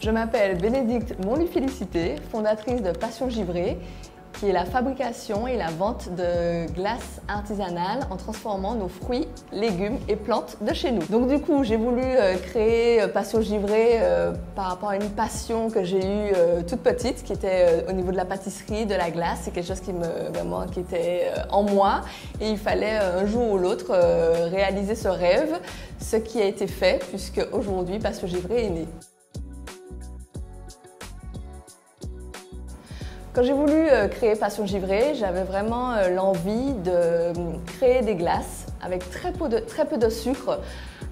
Je m'appelle Bénédicte Montluy-Félicité, fondatrice de Passion Givrée, qui est la fabrication et la vente de glaces artisanales en transformant nos fruits, légumes et plantes de chez nous. Donc du coup, j'ai voulu créer Passion Givrée par rapport à une passion que j'ai eue toute petite, qui était au niveau de la pâtisserie, de la glace. C'est quelque chose qui était en moi, et il fallait un jour ou l'autre réaliser ce rêve, ce qui a été fait puisque aujourd'hui Passion Givrée est née. Quand j'ai voulu créer Passion Givrée, j'avais vraiment l'envie de créer des glaces avec très peu de sucre,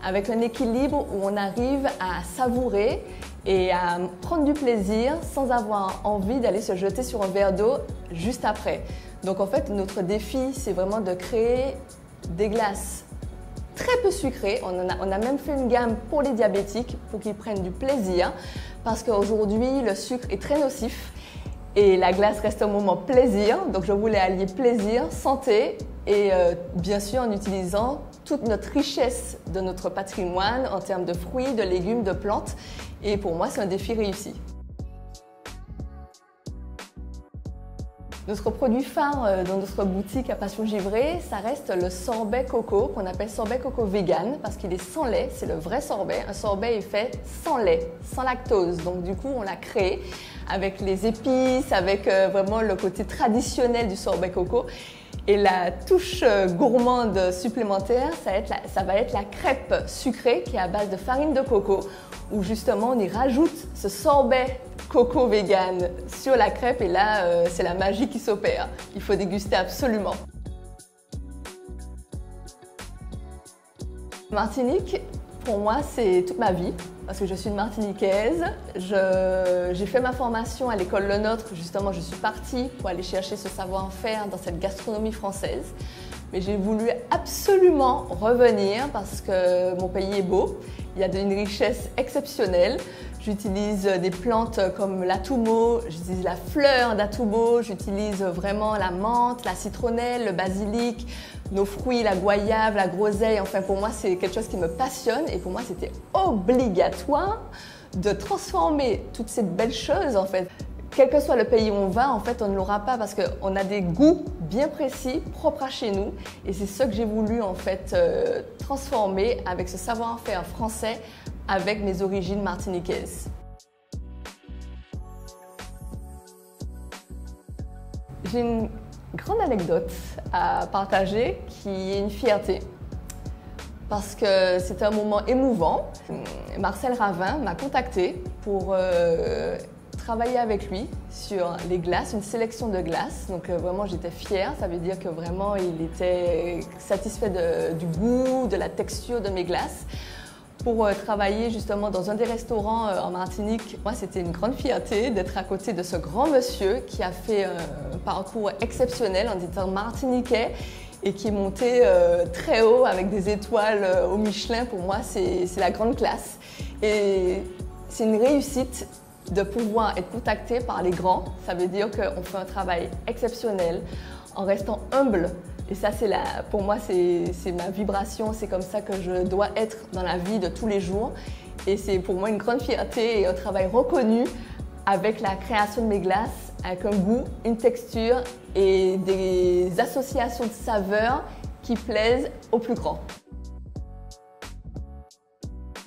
avec un équilibre où on arrive à savourer et à prendre du plaisir sans avoir envie d'aller se jeter sur un verre d'eau juste après. Donc en fait, notre défi, c'est vraiment de créer des glaces très peu sucrées. On a même fait une gamme pour les diabétiques pour qu'ils prennent du plaisir, parce qu'aujourd'hui, le sucre est très nocif. Et la glace reste un moment plaisir, donc je voulais allier plaisir, santé et bien sûr en utilisant toute notre richesse de notre patrimoine en termes de fruits, de légumes, de plantes. Et pour moi, c'est un défi réussi. Notre produit phare dans notre boutique à Passion Givrée, ça reste le sorbet coco, qu'on appelle sorbet coco vegan, parce qu'il est sans lait, c'est le vrai sorbet. Un sorbet est fait sans lait, sans lactose. Donc du coup, on l'a créé avec les épices, avec vraiment le côté traditionnel du sorbet coco. Et la touche gourmande supplémentaire, ça va être la crêpe sucrée qui est à base de farine de coco, où justement on y rajoute ce sorbet coco vegan sur la crêpe, et là c'est la magie qui s'opère. Il faut déguster absolument. Martinique, pour moi, c'est toute ma vie, parce que je suis une Martiniquaise. J'ai fait ma formation à l'école Le Nôtre, justement je suis partie pour aller chercher ce savoir-faire dans cette gastronomie française. Mais j'ai voulu absolument revenir parce que mon pays est beau, il y a une richesse exceptionnelle. J'utilise des plantes comme l'atoumo, j'utilise la fleur d'atoumo, j'utilise vraiment la menthe, la citronnelle, le basilic, nos fruits, la goyave, la groseille. Enfin, pour moi, c'est quelque chose qui me passionne, et pour moi, c'était obligatoire de transformer toutes ces belles choses, en fait. Quel que soit le pays où on va, en fait, on ne l'aura pas parce qu'on a des goûts bien précis, propres à chez nous. Et c'est ce que j'ai voulu, en fait, transformer avec ce savoir-faire français, avec mes origines martiniquaises. J'ai une grande anecdote à partager qui est une fierté, parce que c'était un moment émouvant. Marcel Ravin m'a contacté pour travailler avec lui sur les glaces, une sélection de glaces. Donc vraiment j'étais fière, ça veut dire que vraiment il était satisfait du goût, de la texture de mes glaces. Pour travailler justement dans un des restaurants en Martinique, moi c'était une grande fierté d'être à côté de ce grand monsieur qui a fait un parcours exceptionnel en étant martiniquais et qui est monté très haut avec des étoiles au Michelin. Pour moi c'est la grande classe, et c'est une réussite de pouvoir être contacté par les grands. Ça veut dire qu'on fait un travail exceptionnel en restant humble. Et ça, pour moi, c'est ma vibration, c'est comme ça que je dois être dans la vie de tous les jours. Et c'est pour moi une grande fierté et un travail reconnu avec la création de mes glaces, avec un goût, une texture et des associations de saveurs qui plaisent aux plus grands.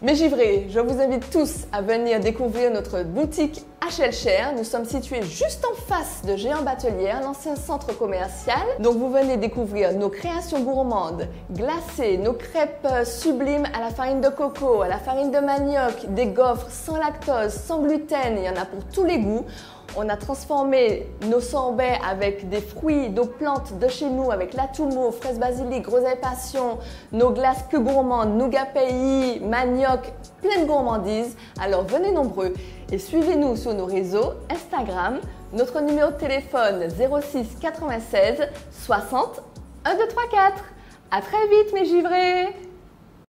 Mes givrés, je vous invite tous à venir découvrir notre boutique HL-Cher. Nous sommes situés juste en face de Géant Batelière, l'ancien centre commercial. Donc vous venez découvrir nos créations gourmandes, glacées, nos crêpes sublimes à la farine de coco, à la farine de manioc, des gaufres sans lactose, sans gluten, il y en a pour tous les goûts. On a transformé nos sorbets avec des fruits, nos plantes de chez nous, avec l'atoumo, fraise basilic, groseille passion, nos glaces plus gourmandes, nougat pays, manioc, plein de gourmandises. Alors venez nombreux et suivez-nous sur nos réseaux Instagram, notre numéro de téléphone 06 96 60 1234. À très vite mes givrés!